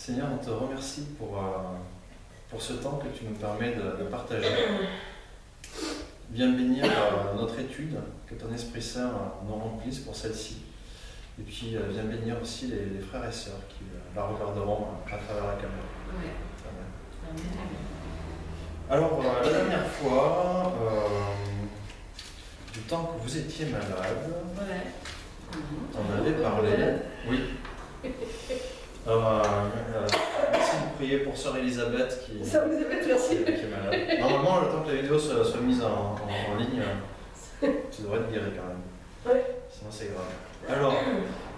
Seigneur, on te remercie pour ce temps que tu nous permets de partager. Viens bénir notre étude, que ton Esprit Saint nous remplisse pour celle-ci. Et puis viens bénir aussi les frères et sœurs qui la regarderont à travers la caméra. Oui. Amen. Alors, la dernière fois, du temps que vous étiez malade, on avait parlé. Oui. Merci de prier pour sœur Elisabeth qui est malade. Normalement, le temps que la vidéo soit mise en ligne, tu devrais te guérir quand même. Oui. Sinon, c'est grave. Alors,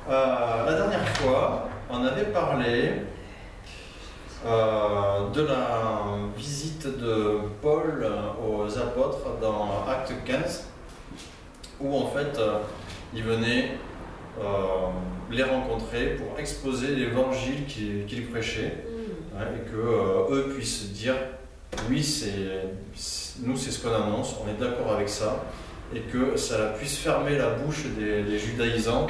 la dernière fois, on avait parlé de la visite de Paul aux apôtres dans Acte 15, où en fait, il venait les rencontrer pour exposer l'évangile qu'il prêchait, et que eux puissent dire oui, nous c'est ce qu'on annonce, on est d'accord avec ça, et que ça puisse fermer la bouche des judaïsants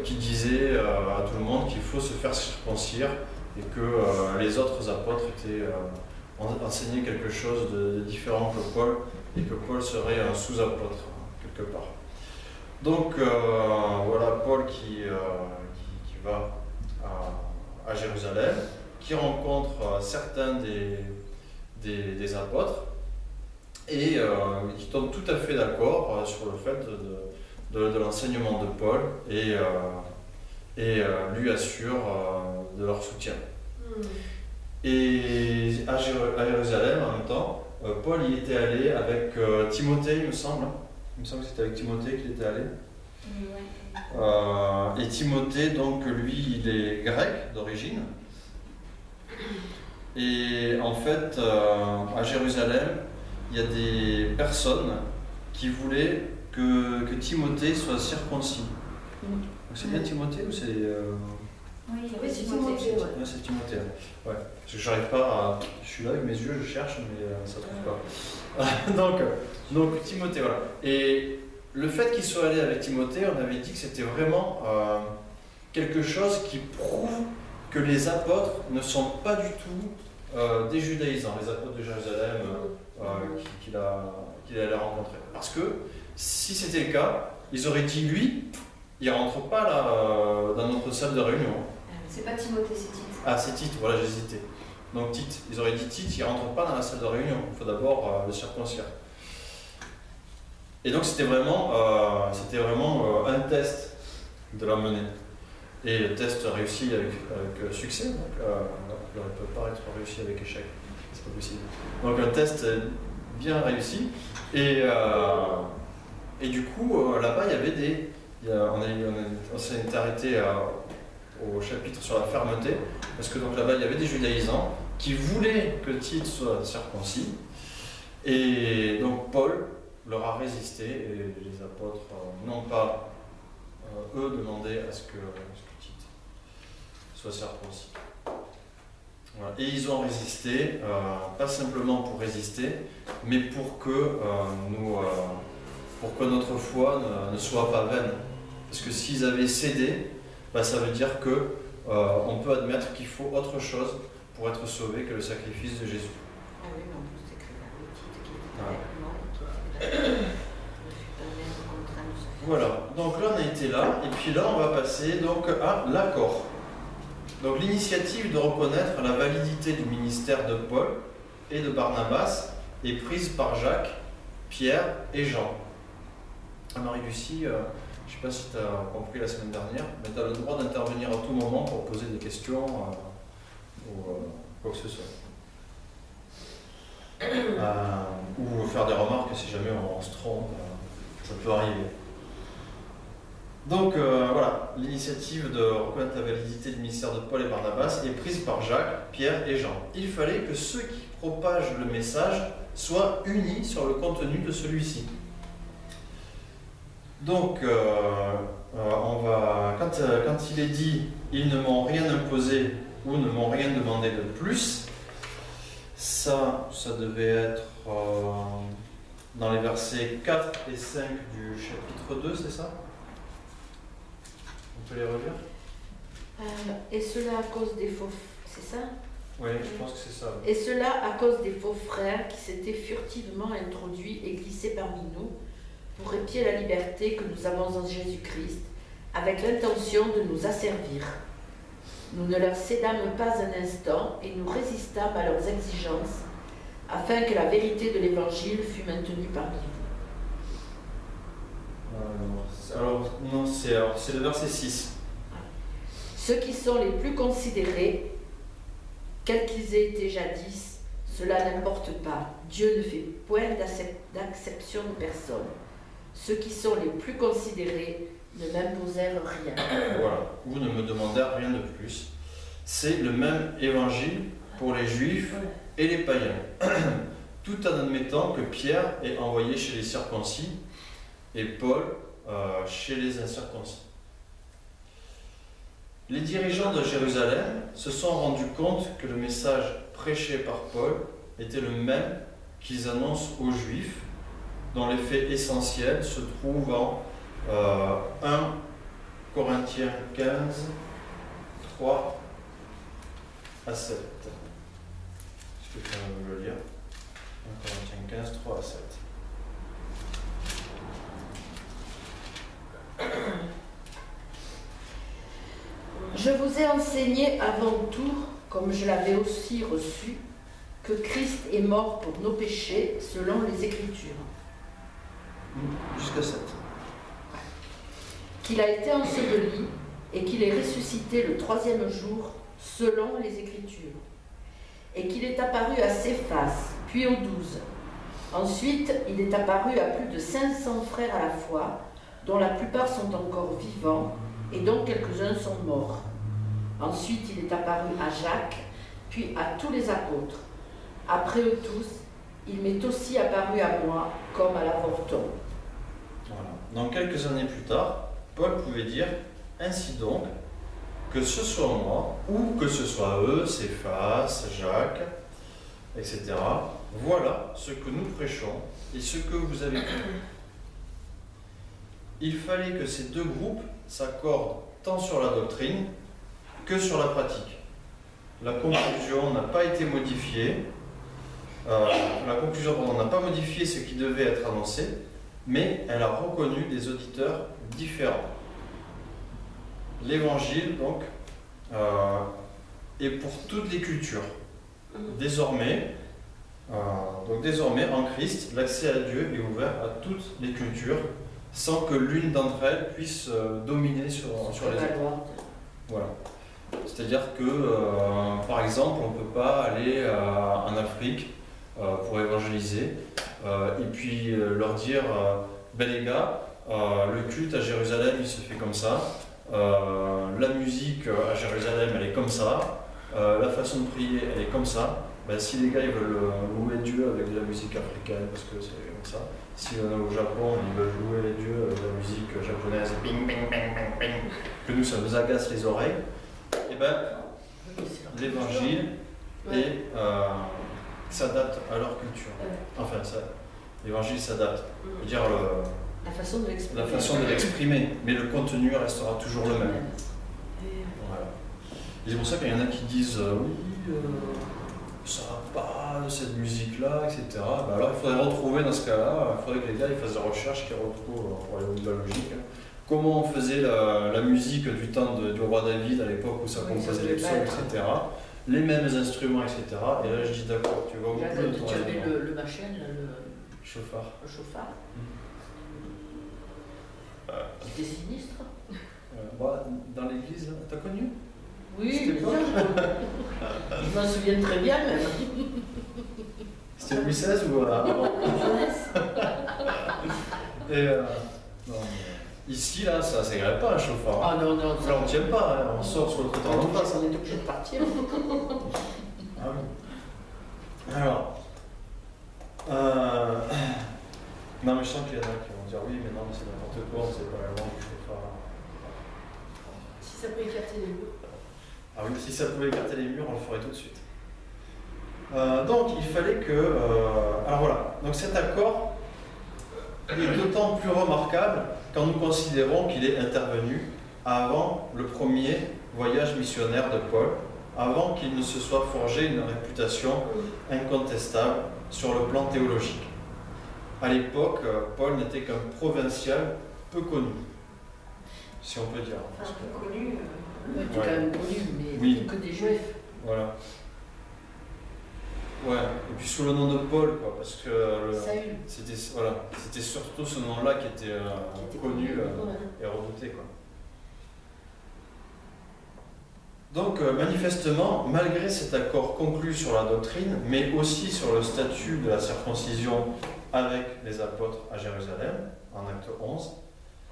qui disaient à tout le monde qu'il faut se faire circoncire, et que les autres apôtres enseignaient quelque chose de différent que Paul, et que Paul serait un sous-apôtre quelque part. Donc voilà Paul qui va à Jérusalem, qui rencontre certains des apôtres et qui tombe tout à fait d'accord sur le fait de l'enseignement de Paul et lui assure de leur soutien. Et à Jérusalem en même temps, Paul y était allé avec Timothée, il me semble. Il me semble que c'était avec Timothée qu'il était allé. Et Timothée, donc lui, il est grec d'origine. Et en fait, à Jérusalem, il y a des personnes qui voulaient que Timothée soit circoncis. C'est bien Timothée ou c'est... Oui, c'est Timothée. Ouais, c'est Timothée. Ouais. Parce que j'arrive pas à... Je suis là avec mes yeux, je cherche, mais ça ne trouve pas. donc Timothée, voilà. Et le fait qu'il soit allé avec Timothée, on avait dit que c'était vraiment quelque chose qui prouve que les apôtres ne sont pas du tout des judaïsants, les apôtres de Jérusalem qu'il allait rencontrer. Parce que si c'était le cas, ils auraient dit lui, il ne rentre pas là dans notre salle de réunion. C'est pas Timothée, c'est Tite. Ah, c'est Tite, voilà, j'hésitais. Donc Tite, ils auraient dit Tite, il ne rentre pas dans la salle de réunion, il faut d'abord le circoncire. Et donc c'était vraiment un test de l'emmener. Et le test réussi avec succès, donc il ne peut pas être réussi avec échec, c'est pas possible. Donc un test bien réussi. Et du coup, là-bas, il y avait on s'est arrêté au chapitre sur la fermeté, parce que donc là-bas, il y avait des judaïsants qui voulaient que Tite soit circoncis. Et donc Paul leur a résisté, et les apôtres n'ont pas, eux, demandé à ce que Tite soit circoncis. Voilà. Et ils ont résisté, pas simplement pour résister, mais pour que notre foi ne soit pas vaine. Parce que s'ils avaient cédé, ça veut dire qu'on peut admettre qu'il faut autre chose pour être sauvé que le sacrifice de Jésus. Ah oui, mais en plus, c'est que la politique Voilà, donc là on a été là, et puis là on va passer donc à l'accord. Donc l'initiative de reconnaître la validité du ministère de Paul et de Barnabas est prise par Jacques, Pierre et Jean. Marie-Lucie, je ne sais pas si tu as compris la semaine dernière, mais tu as le droit d'intervenir à tout moment pour poser des questions ou quoi que ce soit. Ou faire des remarques si jamais on se trompe, ça peut arriver. Donc voilà, l'initiative de reconnaître la validité du ministère de Paul et Barnabas est prise par Jacques, Pierre et Jean. Il fallait que ceux qui propagent le message soient unis sur le contenu de celui-ci. Donc, quand il est dit « ils ne m'ont rien imposé » ou « ne m'ont rien demandé de plus », ça devait être dans les versets 4 et 5 du chapitre 2, c'est ça? On peut les relire? Et cela à cause des faux... C'est ça? Oui, je pense que c'est ça. Et cela à cause des faux frères qui s'étaient furtivement introduits et glissés parmi nous pour épier la liberté que nous avons en Jésus-Christ, avec l'intention de nous asservir. Nous ne leur cédâmes pas un instant et nous résistâmes à leurs exigences, afin que la vérité de l'Évangile fût maintenue parmi vous. Alors non, c'est le verset 6. Ceux qui sont les plus considérés, quels qu'ils aient été jadis, cela n'importe pas. Dieu ne fait point d'acception de personne. Ceux qui sont les plus considérés ne m'imposèrent rien. Voilà, vous ne me demandez rien de plus. C'est le même évangile pour les juifs et les païens, tout en admettant que Pierre est envoyé chez les circoncis et Paul chez les incirconcis. Les dirigeants de Jérusalem se sont rendus compte que le message prêché par Paul était le même qu'ils annoncent aux Juifs, dont les faits essentiels se trouvent en 1 Corinthiens 15, 3 à 7. Est-ce que tu peux me le lire? 1 Corinthiens 15, 3 à 7. Je vous ai enseigné avant tout, comme je l'avais aussi reçu, que Christ est mort pour nos péchés selon les Écritures. Jusqu'à 7. Qu'il a été enseveli et qu'il est ressuscité le troisième jour selon les Écritures. Et qu'il est apparu à Céphas, puis aux 12. Ensuite, il est apparu à plus de 500 frères à la fois, dont la plupart sont encore vivants et dont quelques-uns sont morts. Ensuite, il est apparu à Jacques, puis à tous les apôtres. Après eux tous, il m'est aussi apparu à moi comme à l'avorton. Voilà. Donc quelques années plus tard, Paul pouvait dire « Ainsi donc, que ce soit moi, ou que ce soit eux, Céphas, Jacques, etc. Voilà ce que nous prêchons et ce que vous avez cru. » Il fallait que ces deux groupes s'accordent tant sur la doctrine que sur la pratique. La conclusion n'a pas été modifiée. La conclusion n'a pas modifié ce qui devait être annoncé, mais elle a reconnu des auditeurs différents. L'évangile, donc, est pour toutes les cultures. Désormais, en Christ, l'accès à Dieu est ouvert à toutes les cultures, sans que l'une d'entre elles puisse dominer sur les autres. Voilà. C'est-à-dire que, par exemple, on ne peut pas aller en Afrique pour évangéliser et puis leur dire ben les gars, le culte à Jérusalem il se fait comme ça, la musique à Jérusalem elle est comme ça, la façon de prier elle est comme ça. Ben, si les gars ils veulent louer Dieu avec de la musique africaine parce que c'est comme ça, si au Japon ils veulent louer Dieu avec de la musique japonaise, ping, ping, ping, ping, ping, que nous ça nous agace les oreilles, et ben l'évangile s'adapte à leur culture. Enfin, l'évangile s'adapte. Je veux dire, la façon de l'exprimer, mais le contenu restera toujours le même. Voilà. Et c'est pour ça qu'il y en a qui disent oui, ça va pas de cette musique-là, etc. Ben alors il faudrait retrouver dans ce cas-là, il faudrait que les gars ils fassent des recherches qui retrouvent, pour aller au bout de la logique, comment on faisait la musique du temps du roi David à l'époque où ça composait les psaumes, etc. Les mêmes instruments, etc. Et là je dis d'accord, tu vas au bout de ton raisonnement. Le machin, le chauffard. Le chauffard. C'était sinistre. Dans l'église, t'as connu? Oui, bien sûr. Je m'en souviens très bien même. C'était Louis XVI ou avant? Et non, ici, là, ça s'agrée pas un chauffard. Ah non, non. Là, on ne tient pas, hein. On sort sur le trottoir d'en face. On est obligé de partir. Ah oui. Alors. Non, mais je sens qu'il y en a qui vont dire oui, mais non, mais c'est n'importe quoi, on ne sait pas la langue du chauffard. Si ça peut écarter les murs. Ah oui, si ça pouvait écarter les murs, on le ferait tout de suite. Donc, il fallait que... alors voilà, donc cet accord est d'autant plus remarquable quand nous considérons qu'il est intervenu avant le premier voyage missionnaire de Paul, avant qu'il ne se soit forgé une réputation incontestable sur le plan théologique. À l'époque, Paul n'était qu'un provincial peu connu, si on peut dire. Enfin, un peu connu. Il était quand même connu, mais Oui. que des juifs. Voilà. Ouais, et puis sous le nom de Paul, quoi, parce que Saül. c'était surtout ce nom-là qui était connu et redouté, quoi. Donc, manifestement, malgré cet accord conclu sur la doctrine, mais aussi sur le statut de la circoncision avec les apôtres à Jérusalem, en acte 11,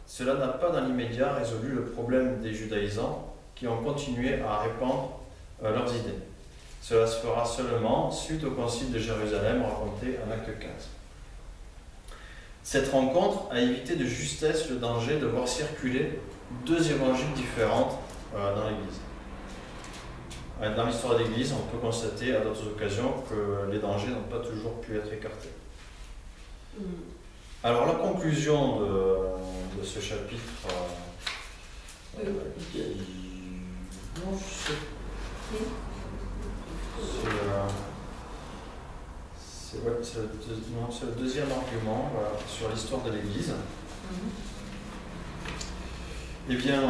cela n'a pas dans l'immédiat résolu le problème des judaïsants qui ont continué à répandre leurs idées. Cela se fera seulement suite au concile de Jérusalem raconté en acte 15. Cette rencontre a évité de justesse le danger de voir circuler deux évangiles différents dans l'Église. Dans l'histoire de l'Église, on peut constater à d'autres occasions que les dangers n'ont pas toujours pu être écartés. Alors la conclusion de ce chapitre, non, je sais. C'est le deuxième argument sur l'histoire de l'Église. Eh bien,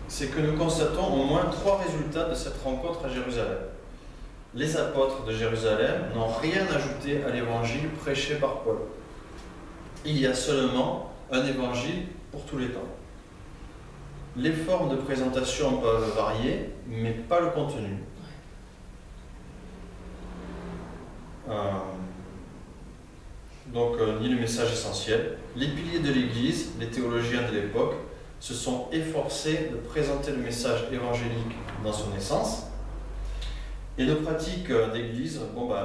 c'est que nous constatons au moins trois résultats de cette rencontre à Jérusalem. Les apôtres de Jérusalem n'ont rien ajouté à l'évangile prêché par Paul. Il y a seulement un évangile pour tous les temps. Les formes de présentation peuvent varier, mais pas le contenu. Ni le message essentiel. Les piliers de l'Église, les théologiens de l'époque, se sont efforcés de présenter le message évangélique dans son essence. Et nos pratiques d'Église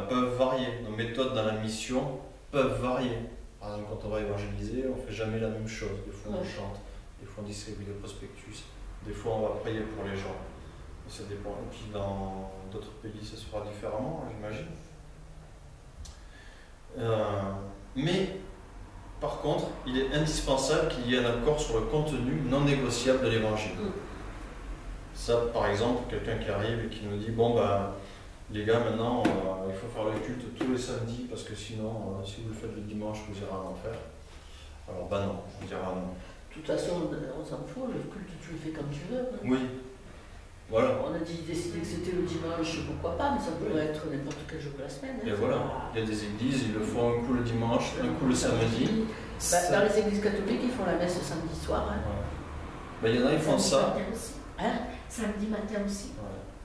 peuvent varier. Nos méthodes dans la mission peuvent varier. Par exemple, quand on va évangéliser, on ne fait jamais la même chose. Des fois, on chante, des fois, on distribue des prospectus, des fois, on va prier pour les gens. Ça dépend. Et puis, dans d'autres pays, ça se fera différemment, j'imagine. Mais, par contre, il est indispensable qu'il y ait un accord sur le contenu non négociable de l'évangile. Ça, par exemple, quelqu'un qui arrive et qui nous dit les gars, maintenant, il faut faire le culte tous les samedis parce que sinon, si vous le faites le dimanche, vous irez en enfer. Alors, non, on dira non. De toute façon, on s'en fout, le culte, tu le fais comme tu veux. Oui. Voilà. On a décidé que c'était le dimanche, pourquoi pas, mais ça pourrait être n'importe quel jour de la semaine. Et voilà, il y a des églises, ils le font un coup le dimanche, un coup le samedi. Dans les églises catholiques, ils font la messe le samedi soir. Il y en a, ils font ça. Samedi matin aussi.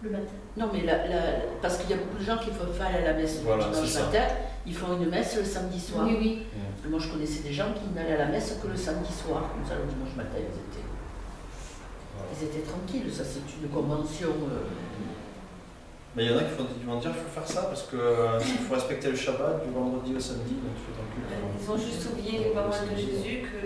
Le matin. Non, mais parce qu'il y a beaucoup de gens qui ne peuvent pas aller à la messe le dimanche matin, ils font une messe le samedi soir. Oui. Moi, je connaissais des gens qui n'allaient à la messe que le samedi soir. Comme ça, le dimanche matin, ils étaient tranquilles. Ça, c'est une convention. Mais il y en a qui vont dire qu'il faut faire ça parce qu'il faut respecter le Shabbat du vendredi au samedi. Donc tu fais ton culte. Ils ont juste oublié les paroles de Jésus que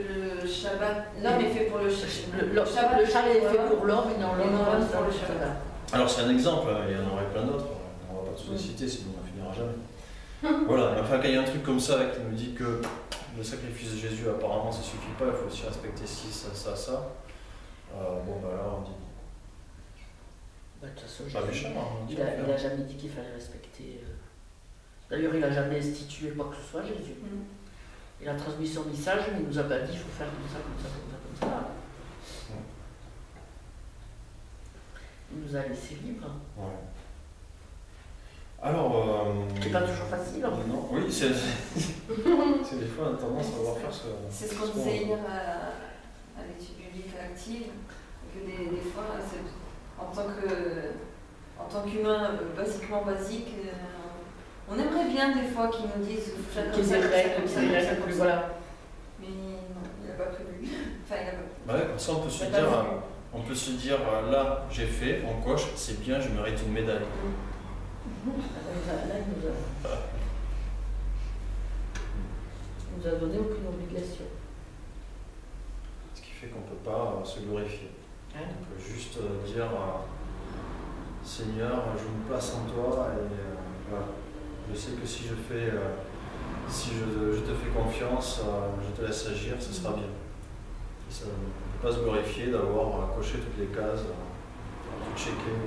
le Shabbat, l'homme est fait pour le Shabbat. Le Shabbat est fait pour l'homme et non l'homme pour le Shabbat. Alors c'est un exemple, il y en aurait plein d'autres. On ne va pas tous les citer, sinon on ne finira jamais. Voilà, enfin quand il y a un truc comme ça qui nous dit que le sacrifice de Jésus apparemment ça ne suffit pas, il faut aussi respecter ci, ça. Là on dit. De toute façon, il n'a jamais dit qu'il fallait respecter. D'ailleurs, il n'a jamais institué quoi que ce soit, Jésus. Il a transmis son message, mais il nous a pas dit qu'il faut faire comme ça. Il nous a laissé libre. Ouais. Alors. C'est pas toujours facile. Non, oui, c'est des fois on a tendance à vouloir faire ce. C'est ce qu'on disait hier à l'étude biblique active, que des fois, en tant qu'humain basiquement basique, on aimerait bien des fois qu'ils nous disent qu'il y ait des règles, voilà. Mais non, il n'a pas prévu. Enfin, il a pas. Comme ça on peut se dire, là j'ai fait, on coche, c'est bien, je mérite une médaille. Là, il nous a donné aucune obligation. Ce qui fait qu'on ne peut pas se glorifier. On peut juste dire Seigneur, je me place en toi et voilà. Je sais que si je te fais confiance, je te laisse agir, ce sera bien. Ça ne peut pas se glorifier d'avoir coché toutes les cases. tout checker.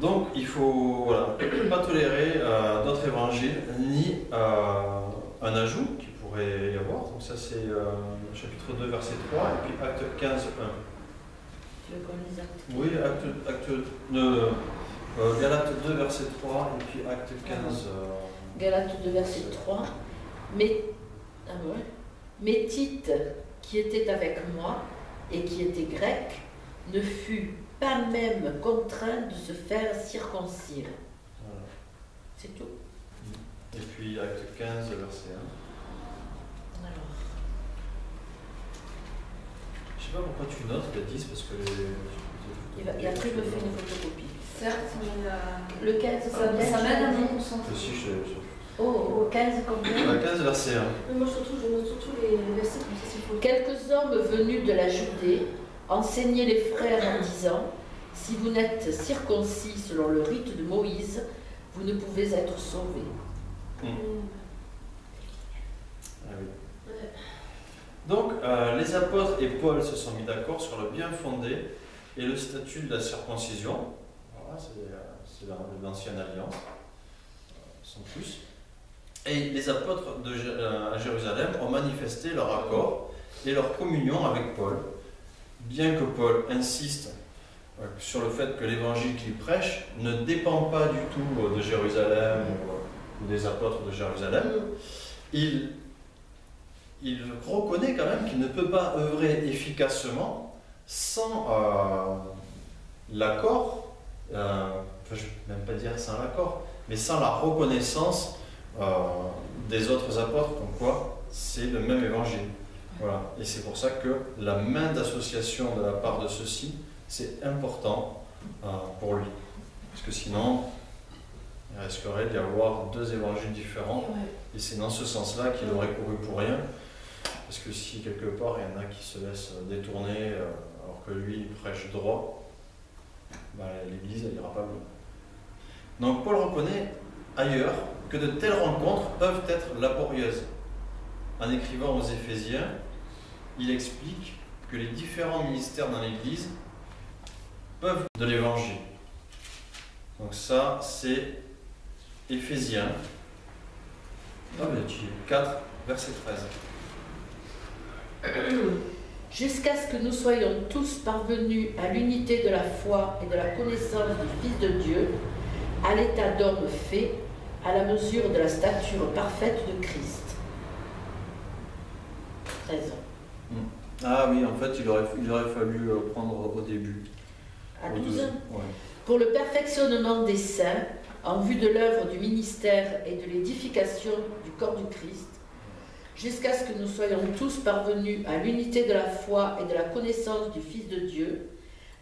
Donc il faut voilà, pas tolérer d'autres évangiles ni un ajout qui pourrait y avoir. Donc ça c'est chapitre 2 verset 3 et puis acte 15 1. Tu veux qu'on lise acte? Oui, Galates 2 verset 3 et puis acte 15. Galates 2 verset 3. Mais Tite, qui était avec moi et qui était grec, ne fut pas même contraint de se faire circoncire. Voilà. C'est tout. Et puis acte 15 verset 1. Alors. Je sais pas pourquoi tu notes le 10 parce que Et après, il me fait une photocopie. Certes, mais Le 15, ça m'aide à me Si, concentrer. Au 15 combien? 15 verset 1. Mais moi, surtout, je note surtout les versets comme ça, c'est faux. Quelques hommes venus de la Judée enseignaient les frères en disant: si vous n'êtes circoncis selon le rite de Moïse, vous ne pouvez être sauvés. Ah oui. Donc, les apôtres et Paul se sont mis d'accord sur le bien fondé et le statut de la circoncision. Voilà, c'est l'ancienne alliance, sans plus. Et les apôtres à Jérusalem ont manifesté leur accord et leur communion avec Paul, bien que Paul insiste sur le fait que l'évangile qu'il prêche ne dépend pas du tout de Jérusalem ou des apôtres de Jérusalem. Il reconnaît quand même qu'il ne peut pas œuvrer efficacement sans l'accord, je ne vais même pas dire sans l'accord, mais sans la reconnaissance des autres apôtres, comme quoi c'est le même évangile. Voilà. Et c'est pour ça que la main d'association de la part de ceux-ci, c'est important pour lui. Parce que sinon, il risquerait d'y avoir deux évangiles différents. Et c'est dans ce sens-là qu'il aurait couru pour rien. Parce que si quelque part il y en a qui se laissent détourner alors que lui il prêche droit, ben, l'Église elle n'ira pas bien. Donc Paul reconnaît ailleurs que de telles rencontres peuvent être laborieuses. En écrivant aux Éphésiens, il explique que les différents ministères dans l'Église peuvent de l'Évangile. Donc ça c'est Éphésiens 4, verset 13. Jusqu'à ce que nous soyons tous parvenus à l'unité de la foi et de la connaissance du Fils de Dieu, à l'état d'homme fait, à la mesure de la stature parfaite de Christ. 13 ans. Ah oui, en fait, il aurait fallu prendre au début. À 12 ans. Ouais. Pour le perfectionnement des saints, en vue de l'œuvre du ministère et de l'édification du corps du Christ, jusqu'à ce que nous soyons tous parvenus à l'unité de la foi et de la connaissance du Fils de Dieu,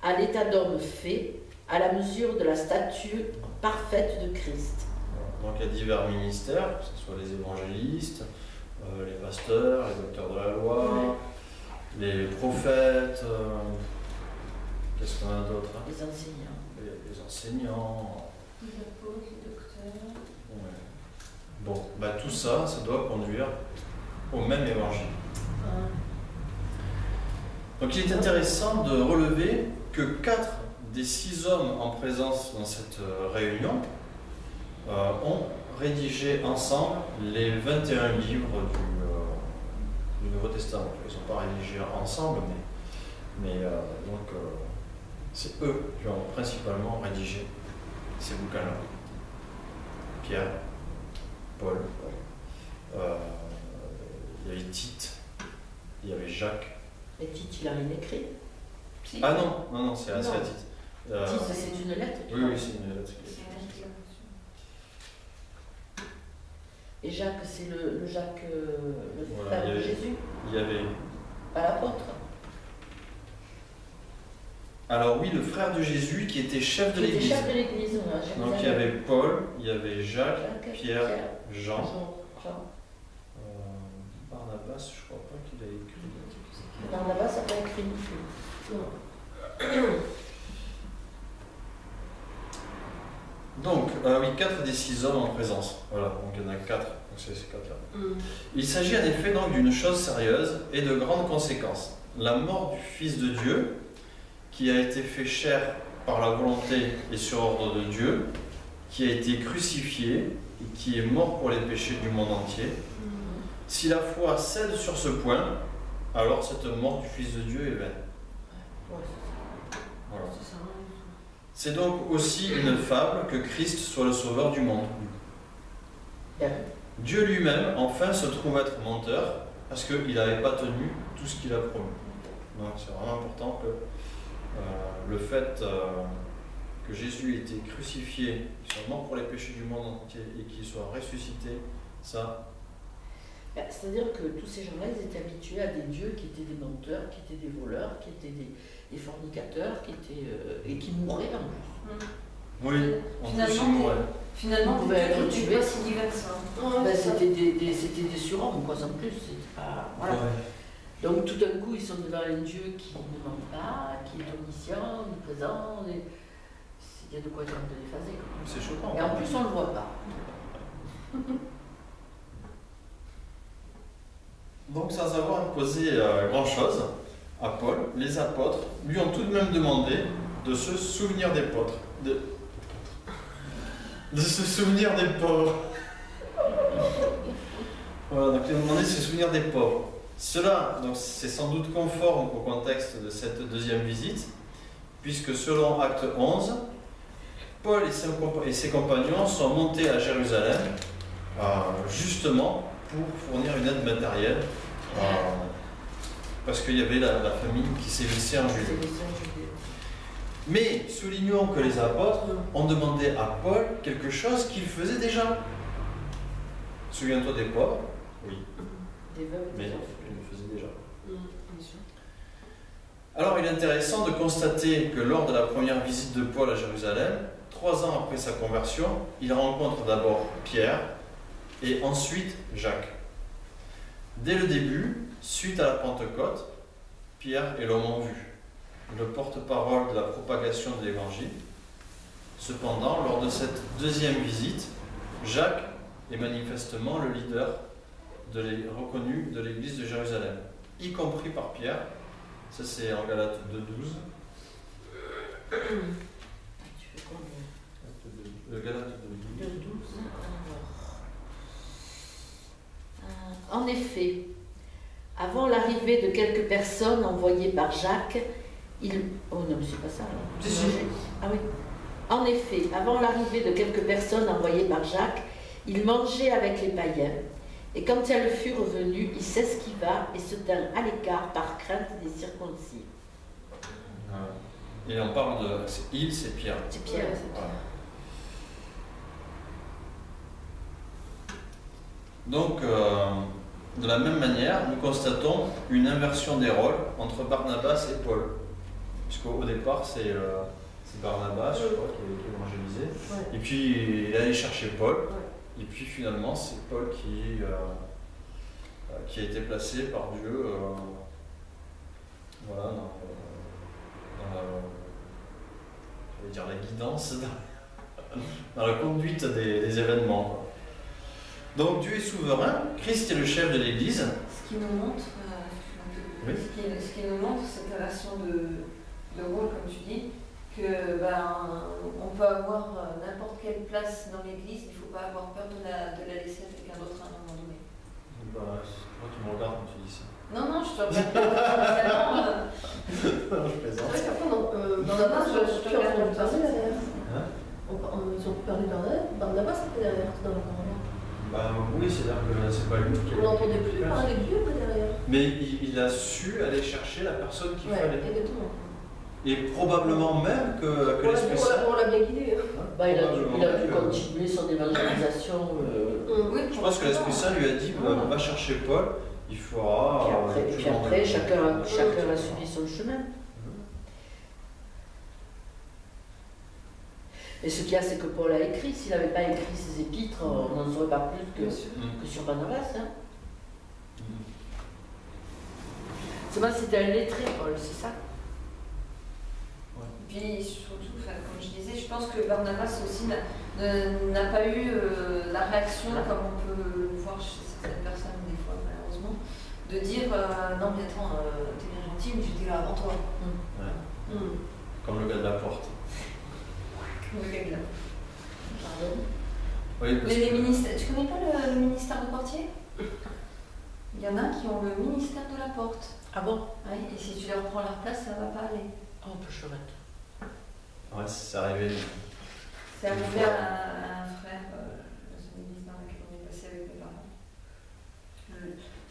à l'état d'homme fait, à la mesure de la stature parfaite de Christ. Donc il y a divers ministères, que ce soit les évangélistes, les pasteurs, les docteurs de la loi, les prophètes, qu'est-ce qu'on a d'autre, hein? Les enseignants. Les enseignants. Les apôtres, les docteurs. Ouais. Bon, bah, tout ça, ça doit conduire au même évangile. Donc il est intéressant de relever que 4 des 6 hommes en présence dans cette réunion ont rédigé ensemble les 21 livres du Nouveau Testament. Ils ne sont pas rédigés ensemble, mais c'est eux qui ont principalement rédigé ces bouquins-là. Pierre, Paul, il y avait Tite, il y avait Jacques. Et Tite, il a rien écrit. Si. Ah non, c'est à Tite. Tite, c'est une lettre. Oui, c'est une lettre. Et Jacques, c'est le Jacques, le Voilà, frère de Jésus, Il y avait. pas l'apôtre. Alors oui, le frère de Jésus qui était chef de Il était l'Église. chef de l'Église. Donc il y avait Paul, il y avait Jacques, Pierre, Jean. Barnabas, je crois pas qu'il a écrit. Barnabas n'a pas écrit non plus. Non. Donc, oui, 4 des 6 hommes en présence. Voilà, donc il y en a 4. Donc c'est ces 4-là. Il s'agit en effet donc d'une chose sérieuse et de grandes conséquences. la mort du Fils de Dieu, qui a été fait chair par la volonté et sur ordre de Dieu, qui a été crucifié et qui est mort pour les péchés du monde entier. Si la foi cède sur ce point, alors cette mort du Fils de Dieu est vaine. Voilà. C'est donc aussi une fable que Christ soit le sauveur du monde. Dieu lui-même, enfin, se trouve être menteur parce qu'il n'avait pas tenu tout ce qu'il a promis. Donc c'est vraiment important que le fait que Jésus ait été crucifié, qu'il soit mort pour les péchés du monde entier et qu'il soit ressuscité, ça... C'est-à-dire que tous ces gens-là, ils étaient habitués à des dieux qui étaient des menteurs, qui étaient des voleurs, qui étaient des fornicateurs, et qui mouraient en plus. Oui, en plus ils mouraient. Finalement, Ils pouvaient être tu tués. pas si divers. C'était des surhommes, quoi, sans plus. Voilà. Ouais. Donc tout d'un coup, ils sont devant un Dieu qui ne ment pas, qui est omniscient, omniprésent. Il y a de quoi être un peu déphasé. C'est choquant. Et en plus, on ne le voit pas. Donc sans avoir imposé grand-chose à Paul, les apôtres lui ont tout de même demandé de se souvenir des pauvres. De se souvenir des pauvres. Voilà, donc ils ont demandé de se souvenir des pauvres. Cela, donc, c'est sans doute conforme au contexte de cette deuxième visite, puisque selon Acte 11, Paul et ses compagnons sont montés à Jérusalem justement pour fournir une aide matérielle, parce qu'il y avait la famine qui sévissait en Judée. Mais soulignons que les apôtres ont demandé à Paul quelque chose qu'il faisait déjà. Souviens-toi des pauvres? Oui. Des veuves, Mais des il enfants. le faisait déjà. Alors il est intéressant de constater que lors de la première visite de Paul à Jérusalem, 3 ans après sa conversion, il rencontre d'abord Pierre et ensuite Jacques. Dès le début, suite à la Pentecôte, Pierre est l'homme en vue, le porte-parole de la propagation de l'Évangile. Cependant, lors de cette deuxième visite, Jacques est manifestement le leader reconnu de l'Église de Jérusalem, y compris par Pierre. Ça c'est en Galates 2.12. Tu fais combien? Le Galates 2.12. 2, 12. En effet, avant l'arrivée de quelques personnes envoyées par Jacques, Oh non, mais c'est pas ça. Si, si. Ah oui. En effet, avant l'arrivée de quelques personnes envoyées par Jacques, il mangeait avec les païens. Et quand elles furent revenues, il s'esquiva et se tint à l'écart par crainte des circoncis. Et on parle de... c'est Pierre. C'est Pierre. Voilà. Donc, de la même manière, nous constatons une inversion des rôles entre Barnabas et Paul. Puisqu'au départ, c'est Barnabas, je crois, qui est évangélisé. Ouais. Et puis, il est allé chercher Paul. Ouais. Et puis, finalement, c'est Paul qui a été placé par Dieu voilà, je vais dire la guidance, dans la conduite des événements, quoi. Donc Dieu est souverain, Christ est le chef de l'Église. Ce qui nous montre, Oui. ce qui nous montre cette relation de rôle, comme tu dis, que on peut avoir n'importe quelle place dans l'Église, il ne faut pas avoir peur de la laisser à quelqu'un d'autre à un moment donné. Bah, moi tu me regardes quand tu dis ça. Non, je te regarde pas. Non, je plaisante. C'est vrai qu'après, dans la base, je te regarde on comme ça. parler derrière. Hein? Ils ont parlé Barnabas, c'était derrière, dans la parole. Bah oui, c'est-à-dire que c'est pas lui qui On n'entendait plus parler de Dieu derrière. Mais il a su aller chercher la personne qu'il Ouais, fallait. exactement. Et probablement même que l'Esprit Saint. On l'a bien guidé. Bah, il a dû continuer son évangélisation. Oui, Je pense que l'Esprit Saint lui a dit va chercher Paul, il fera. Puis après, chacun a suivi son chemin. Et ce qu'il y a, c'est que Paul a écrit. S'il n'avait pas écrit ses épîtres, on n'en saurait pas plus que sur Barnabas. Hein. C'est vrai, c'était un lettré, Paul, c'est ça? Puis surtout, comme je disais, je pense que Barnabas aussi n'a pas eu la réaction, comme on peut le voir chez certaines personnes des fois, malheureusement, de dire non mais attends, t'es bien intime, j'étais là avant toi. Ouais. Comme le gars de la porte. Le gars de là. Pardon. Oui, parce Les que- ministères, tu connais pas le ministère de portier? Il y en a qui ont le ministère de la porte. Ah bon? Oui, et si tu leur prends leur place, ça va pas aller. Oh, un peu chouette. Ouais, c'est arrivé. C'est arrivé à un frère, dans ce ministère dans lequel on est passé avec mes parents.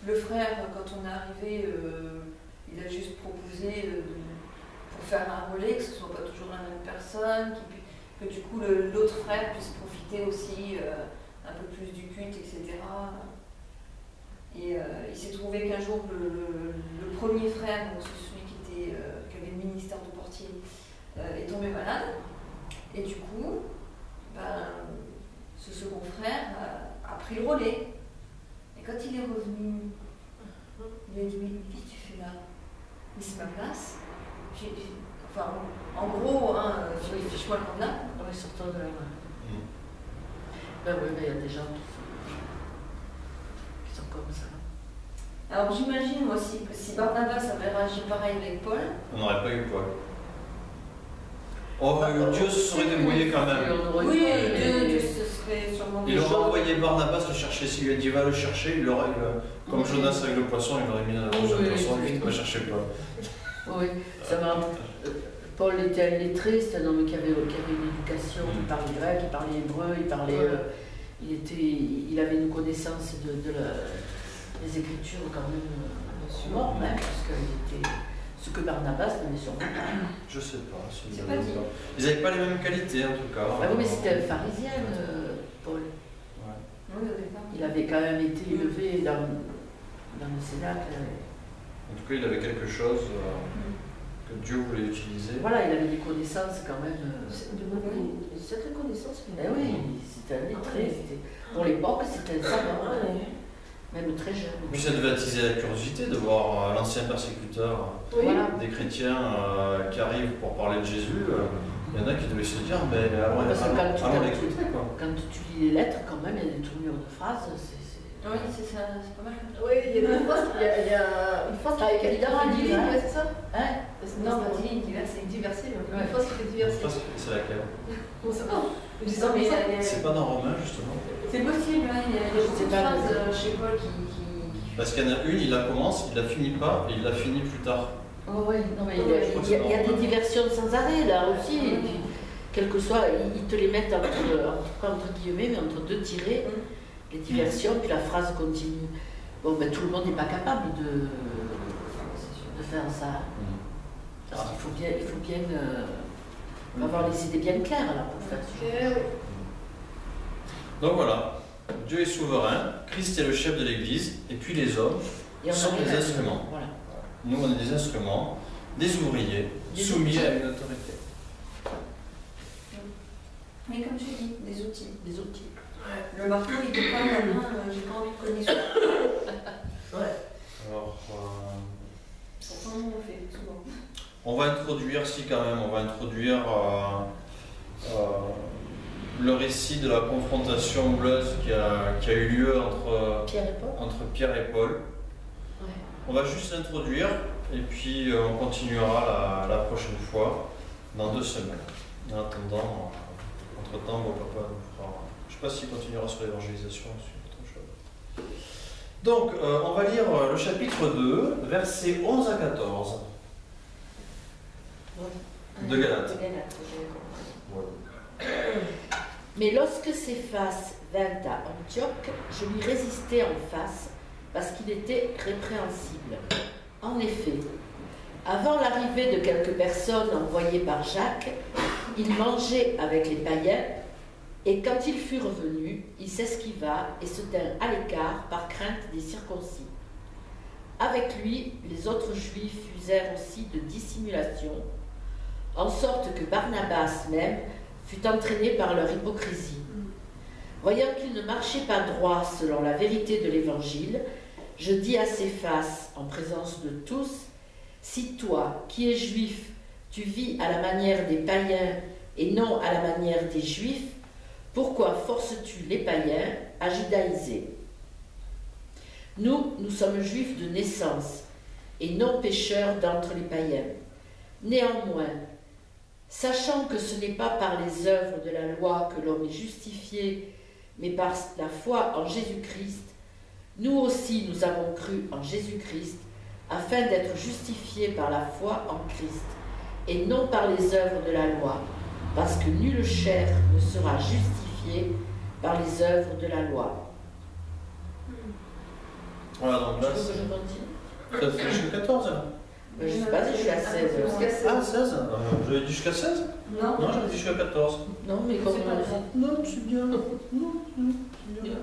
Le frère, quand on est arrivé, il a juste proposé pour faire un relais, que ce ne soit pas toujours la même personne, que du coup l'autre frère puisse profiter aussi un peu plus du culte, etc. Et il s'est trouvé qu'un jour, le premier frère, donc celui qui avait le ministère de portier, est tombé malade. Et du coup, ce second frère a pris le relais. Et quand il est revenu, il a dit: mais qu'est-ce que tu fais là? Mais c'est ma place. Enfin, en gros, hein, fiche-moi le mandat. Oui, surtout de la main. Mm. Ben oui, mais il y a des gens qui sont comme ça. Alors j'imagine moi si Barnabas avait réagi pareil avec Paul, On n'aurait pas eu Paul. Oh, Dieu se serait débrouillé quand même. oui, Dieu se serait sûrement Il aurait envoyé Barnabas le chercher. S'il lui a dit va le chercher, il aurait, comme Jonas avec le poisson, il l'aurait mis dans la bouche du poisson, il va chercher Paul. Oui, ça m'a. Paul était un lettré, c'est un homme qui avait une éducation, il parlait grec, il parlait hébreu, il parlait. Il avait une connaissance des Écritures quand même mort même, parce qu'il était ce que Barnabas n'avait sûrement pas. Je sais pas. C'est pas dit. Ils n'avaient pas les mêmes qualités en tout cas. Ah oui, mais c'était un pharisien, Paul. Ouais. Oui, au départ. Il avait quand même été élevé dans le Cénacle. En tout cas, il avait quelque chose que Dieu voulait utiliser. Voilà, il avait des connaissances quand même. Une sacrée connaissance. Ben oui, c'était un lettré. Pour l'époque, c'était un savant, même très jeune. Et puis ça devait attiser la curiosité de voir l'ancien persécuteur Voilà. des chrétiens qui arrivent pour parler de Jésus. Il y en a qui devaient se dire, mais allons Parce que allons l'écouter quoi. Quand tu lis les lettres, quand même, il y a des tournures de phrases. Oui, c'est ça, c'est pas mal. Oui, il y a une phrase, il y a une phrase qui Avec fait Alida, divine, hein. ouais, c'est ça? Hein? Non, pas dit, diversé. Diversé, Ouais. une phrase qui fait diversé. C'est laquelle? Bon, ça va. Je dis Non, ça, mais mais ça. C'est pas dans Romain justement. c'est possible, hein, il y a beaucoup de pas phrases le- chez Paul qui Parce qu'il y en a une, il la commence, il la finit pas et il la finit plus tard. Oh, oui, non, mais Ouais, il y a des diversions sans arrêt là aussi. Et puis, quel que soit, ils te les mettent entre guillemets, mais entre deux tirets, les diversions, puis la phrase continue. Bon, ben tout le monde n'est pas capable de faire ça. Parce qu'il faut bien avoir les idées bien claires là pour faire ce genre. Oui. Donc voilà, Dieu est souverain, Christ est le chef de l'Église, et puis les hommes Et on sont arrive des à- instruments. Voilà. Nous, on est des instruments, des ouvriers, Des soumis outils. à une autorité. Mais comme tu dis, des outils. Des outils. Le marteau, il n'est pas à la main, j'ai pas envie de cogner sur. Alors, Pourtant, on le fait souvent. on va introduire, si quand même, on va introduire le récit de la confrontation houleuse qui a eu lieu Pierre et Paul. entre Pierre et Paul. Ouais. On va juste l'introduire et puis on continuera la prochaine fois, dans 2 semaines. En attendant, entre-temps, mon papa nous fera. Je ne sais pas s'il continuera sur l'évangélisation ou sur autre chose. Donc, on va lire le chapitre 2, versets 11 à 14 de Galates. De Galates, j'avais compris. Voilà. Mais lorsque Céphas vint à Antioche, je lui résistai en face parce qu'il était répréhensible. En effet, avant l'arrivée de quelques personnes envoyées par Jacques, il mangeait avec les païens, et quand il fut revenu, il s'esquiva et se tint à l'écart par crainte des circoncis. Avec lui, les autres juifs usèrent aussi de dissimulation, en sorte que Barnabas même fut entraîné par leur hypocrisie. Voyant qu'il ne marchait pas droit selon la vérité de l'Évangile, je dis à Céphas, en présence de tous, « Si toi, qui es juif, tu vis à la manière des païens et non à la manière des juifs, pourquoi forces-tu les païens à judaïser ? Nous sommes juifs de naissance, et non pécheur d'entre les païens. Néanmoins, sachant que ce n'est pas par les œuvres de la loi que l'homme est justifié, mais par la foi en Jésus-Christ, nous aussi nous avons cru en Jésus-Christ, afin d'être justifiés par la foi en Christ, et non par les œuvres de la loi, parce que nulle chair ne sera justifiée par les œuvres de la loi. Voilà, donc là, Tu veux que je continue? ça fait jusqu'à 14 hein. Je ne sais pas si je suis à 16. Jusqu'à 16. Ah, 16 J'avais dit jusqu'à 16 Non, Non, j'avais dit jusqu'à 14. Non, mais comme c'est pas grave. Non, c'est bien. Non, c'est bien.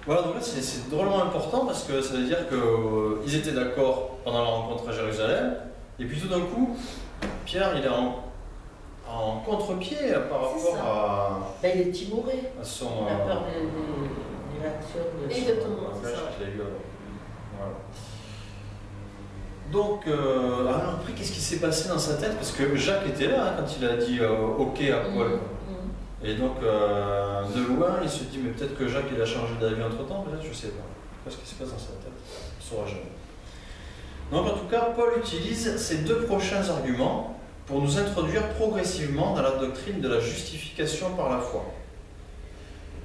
Voilà, donc là, c'est drôlement important parce que ça veut dire qu'ils étaient d'accord pendant la rencontre à Jérusalem, et puis tout d'un coup, Pierre, il est en contre-pied par rapport Ben, il est timoré. à son. Il a peur des réactions de... Exactement, c'est Ouais, ça. je l'ai eu alors. Voilà. Donc, alors après, qu'est-ce qui s'est passé dans sa tête? Parce que Jacques était là hein, quand il a dit OK à Paul. Et donc, de loin, il se dit, mais peut-être que Jacques il a changé d'avis entre-temps, peut-être, je ne sais pas. Qu'est-ce qui se passe dans sa tête? On ne saura jamais. Donc, en tout cas, Paul utilise ces deux prochains arguments pour nous introduire progressivement dans la doctrine de la justification par la foi.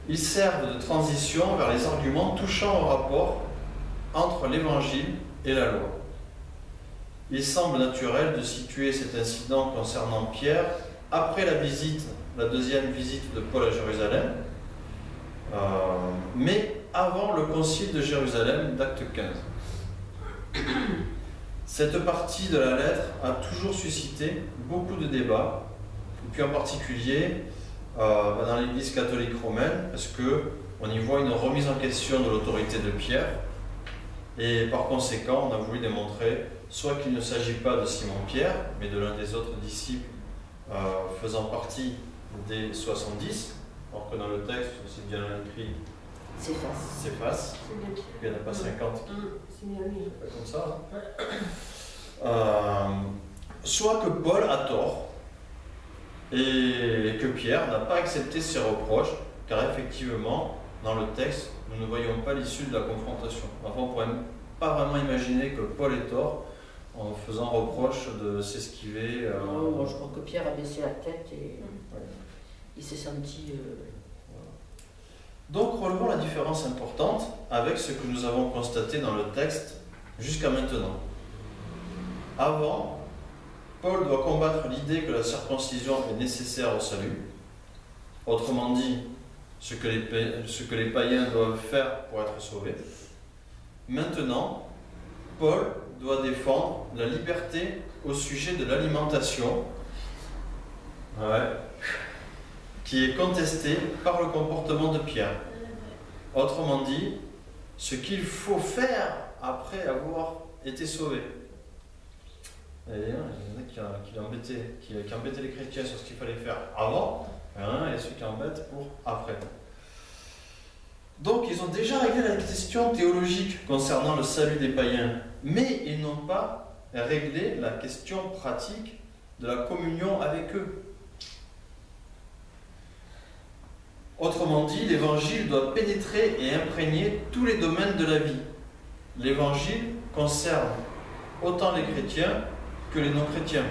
Ils servent de transition vers les arguments touchant au rapport entre l'Évangile et la loi. Il semble naturel de situer cet incident concernant Pierre après la deuxième visite de Paul à Jérusalem, mais avant le concile de Jérusalem d'acte 15. Cette partie de la lettre a toujours suscité beaucoup de débats, et puis en particulier dans l'Église catholique romaine, parce qu'on y voit une remise en question de l'autorité de Pierre, et par conséquent, on a voulu démontrer soit qu'il ne s'agit pas de Simon-Pierre, mais de l'un des autres disciples faisant partie des 70, alors que dans le texte, c'est bien écrit Céphas, il n'y en a pas 50 qui C'est bien lui. pas comme ça. Hein. Soit que Paul a tort et que Pierre n'a pas accepté ses reproches, car effectivement, dans le texte, nous ne voyons pas l'issue de la confrontation. Enfin, on ne pourrait pas vraiment imaginer que Paul ait tort en faisant reproche de s'esquiver. Non, moi je crois que Pierre a baissé la tête et il s'est senti... Donc, relevons la différence importante avec ce que nous avons constaté dans le texte jusqu'à maintenant. Avant, Paul doit combattre l'idée que la circoncision est nécessaire au salut. Autrement dit, ce que les païens doivent faire pour être sauvés. Maintenant, Paul doit défendre la liberté au sujet de l'alimentation, qui est contestée par le comportement de Pierre. Autrement dit, ce qu'il faut faire après avoir été sauvé. Et il y en a qui embêtaient les chrétiens sur ce qu'il fallait faire avant, et ceux qui embêtent pour après. Donc ils ont déjà réglé la question théologique concernant le salut des païens, mais ils n'ont pas réglé la question pratique de la communion avec eux. Autrement dit, l'évangile doit pénétrer et imprégner tous les domaines de la vie. L'évangile concerne autant les chrétiens que les non-chrétiens.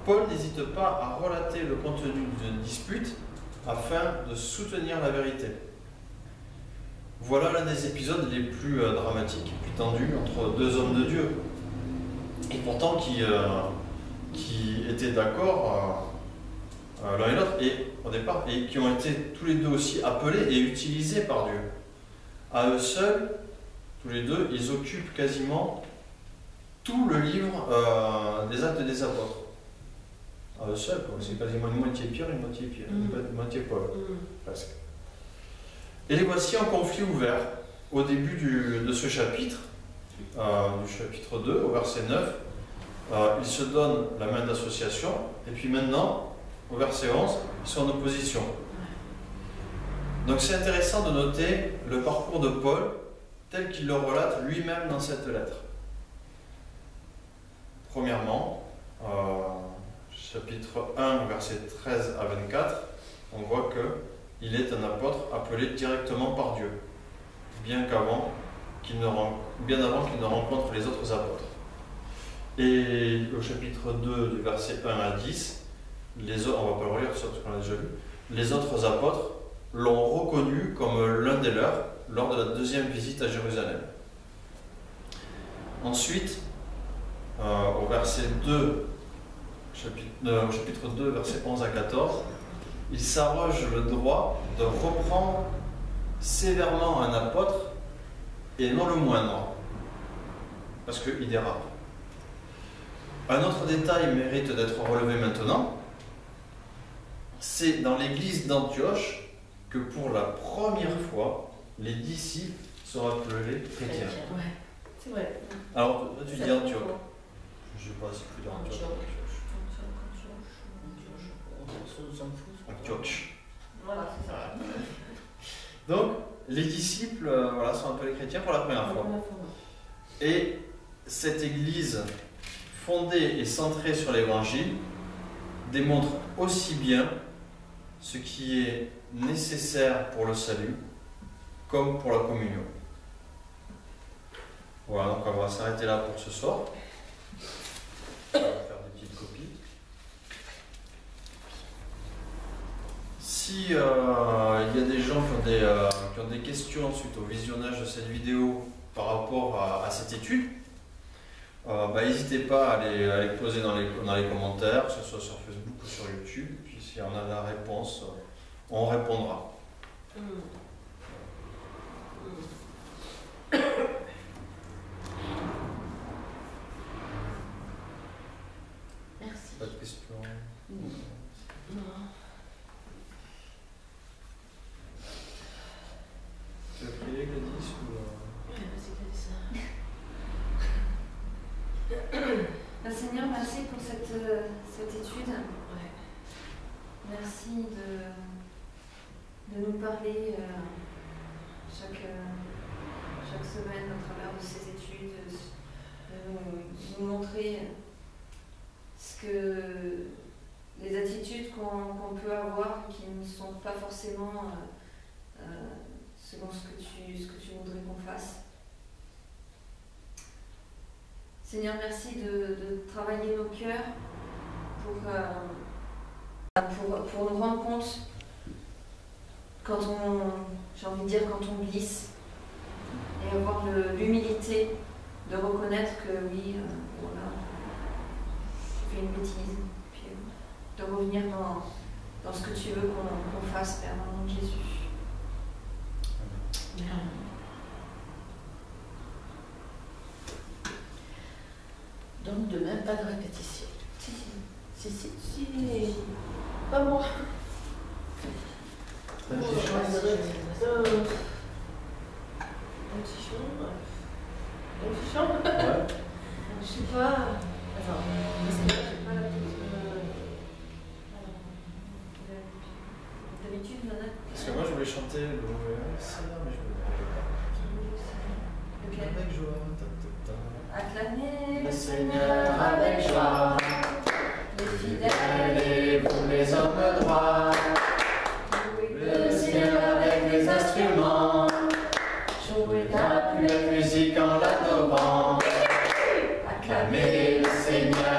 Paul n'hésite pas à relater le contenu d'une dispute afin de soutenir la vérité. Voilà l'un des épisodes les plus dramatiques et plus tendus entre deux hommes de Dieu, et pourtant qui étaient d'accord l'un et l'autre, et au départ, et qui ont été tous les deux aussi appelés et utilisés par Dieu. À eux seuls, tous les deux, ils occupent quasiment tout le livre des Actes des Apôtres. À eux seuls, c'est quasiment une moitié Pierre, une moitié Paul, presque. Et les voici en conflit ouvert au début de ce chapitre, du chapitre 2, au verset 9. Ils se donnent la main d'association, et puis maintenant, au verset 11, ils sont en opposition. Donc c'est intéressant de noter le parcours de Paul tel qu'il le relate lui-même dans cette lettre. Premièrement, chapitre 1, versets 13 à 24, on voit qu'il est un apôtre appelé directement par Dieu, bien qu'avant bien avant qu'il ne rencontre les autres apôtres. Et au chapitre 2, du verset 1 à 10, on ne va pas le relire, parce qu'on l'a déjà lu, les autres apôtres l'ont reconnu comme l'un des leurs lors de la deuxième visite à Jérusalem. Ensuite, au verset 2, au chapitre 2, versets 11 à 14, il s'arroge le droit de reprendre sévèrement un apôtre et non le moindre, parce qu'il dérape. Un autre détail mérite d'être relevé maintenant, c'est dans l'église d'Antioche que pour la première fois, les disciples sont appelés chrétiens. Ouais, c'est vrai. Alors, toi, tu dis Antioche. Je ne sais pas si tu dis Antioche. Antioche. Voilà, c'est ça. Donc, les disciples voilà, sont appelés chrétiens pour la première fois. Et cette église fondée et centrée sur l'évangile démontre aussi bien ce qui est nécessaire pour le salut comme pour la communion. Voilà, donc on va s'arrêter là pour ce soir. On va faire des petites copies. Si il y a des gens qui ont des questions suite au visionnage de cette vidéo par rapport à cette étude, n'hésitez pas à les poser dans les commentaires, que ce soit sur Facebook ou sur YouTube. Puis si on a la réponse, on répondra. Merci. Pas de questions? Non. Tu veux prier, Gladys ou... Ouais, vas-y, Gladys. Seigneur, merci pour cette étude. Ouais. Merci de nous parler chaque semaine au travers de ces études, de nous montrer ce que les attitudes qu'on peut avoir qui ne sont pas forcément selon ce que tu voudrais qu'on fasse. Seigneur, merci de travailler nos cœurs pour nous rendre compte quand j'ai envie de dire, quand on glisse, et avoir l'humilité de reconnaître que oui, on a fait une bêtise, puis de revenir dans ce que tu veux qu'on fasse, Père, dans le nom de Jésus. Amen. Donc demain, pas de répétition. Si. Pas moi. Un petit chant. Un petit chant. Un petit chant. Ouais. Je sais pas. Attends, parce que là, j'ai pas la petite. D'habitude, Nana. Parce que moi je voulais chanter le Seigneur, mais je ne me rappelle pas. Lequel? Avec joie. Acclamez Le le Seigneur Seigneur avec joie, les fidèles et vous les hommes droits. Jouez le Seigneur avec les instruments, jouez la plus belle musique en l'adorant. Acclamez le Seigneur